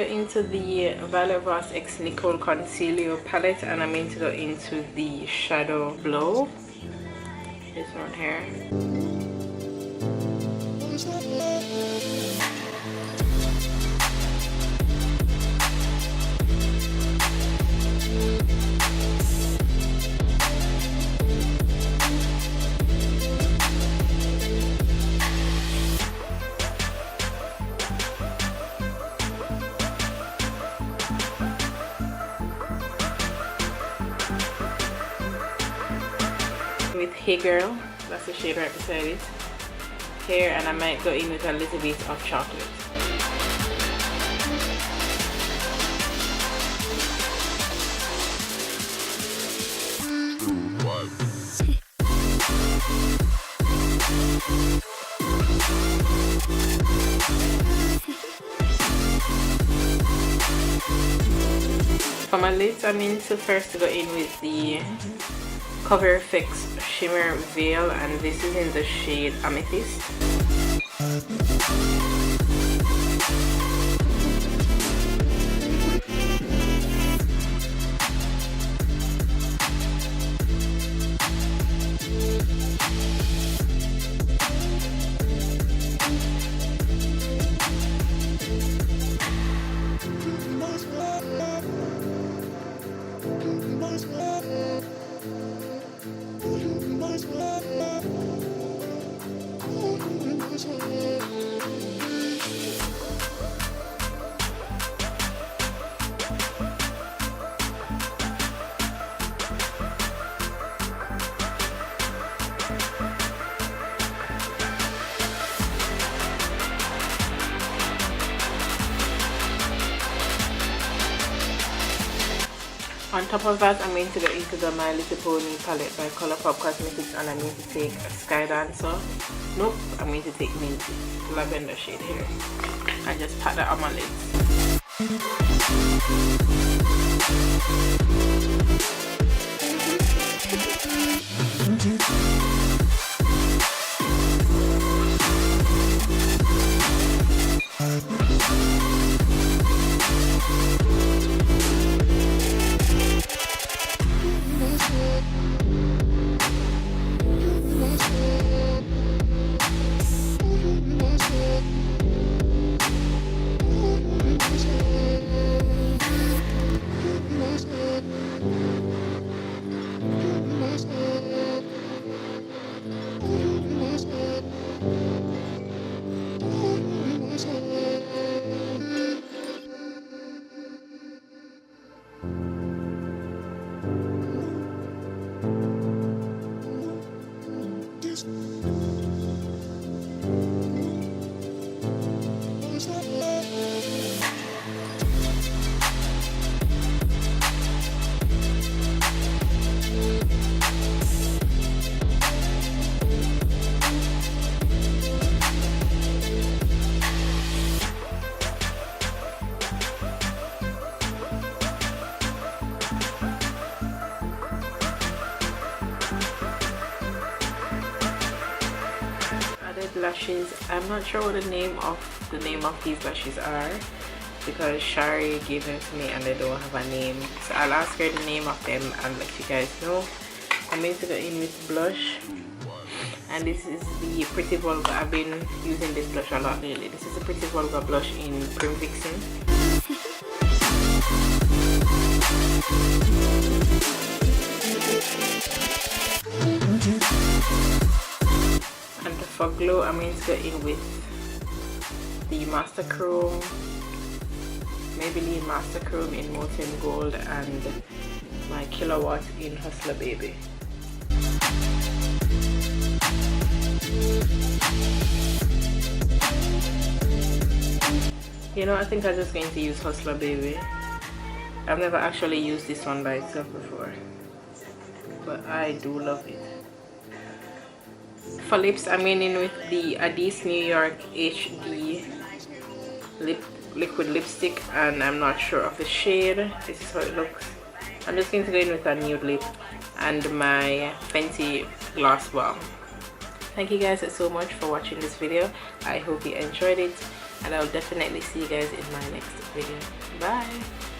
into the Violet Voss X Nicole Concealer palette, and I'm going to go into the shadow blow. This one here. With Hey Girl, that's the shade right beside it here, and I might go in with a little bit of chocolate. For my lids, I'm going to first go in with the Cover Fix Shimmer Veil, and this is in the shade Amethyst. On top of that, I'm going to go into the My Little Pony palette by Colourpop Cosmetics, and I'm going to take Sky Dancer. Nope, I'm going to take Minty Lavender shade here. I just pat that on my lashes. I'm not sure what the name of these lashes are because Shari gave them to me and they don't have a name, so I'll ask her the name of them and let you guys know. I'm going to go in with blush, and this is the Pretty Vulgar. I've been using this blush a lot lately. This is the Pretty Vulgar blush in Prim Vixen. And for glow, I'm going to go in with the Master Chrome, Maybelline Master Chrome in Molten Gold, and my Kilowatt in Hustler Baby. You know, I think I'm just going to use Hustler Baby. I've never actually used this one by itself before, but I do love it. For lips, I'm going in with the Adis New York HD liquid lipstick, and I'm not sure of the shade. This is how it looks. I'm just going to go in with a nude lip and my Fenty Gloss Bomb. thank you guys so much for watching this video. I hope you enjoyed it, and I'll definitely see you guys in my next video. Bye.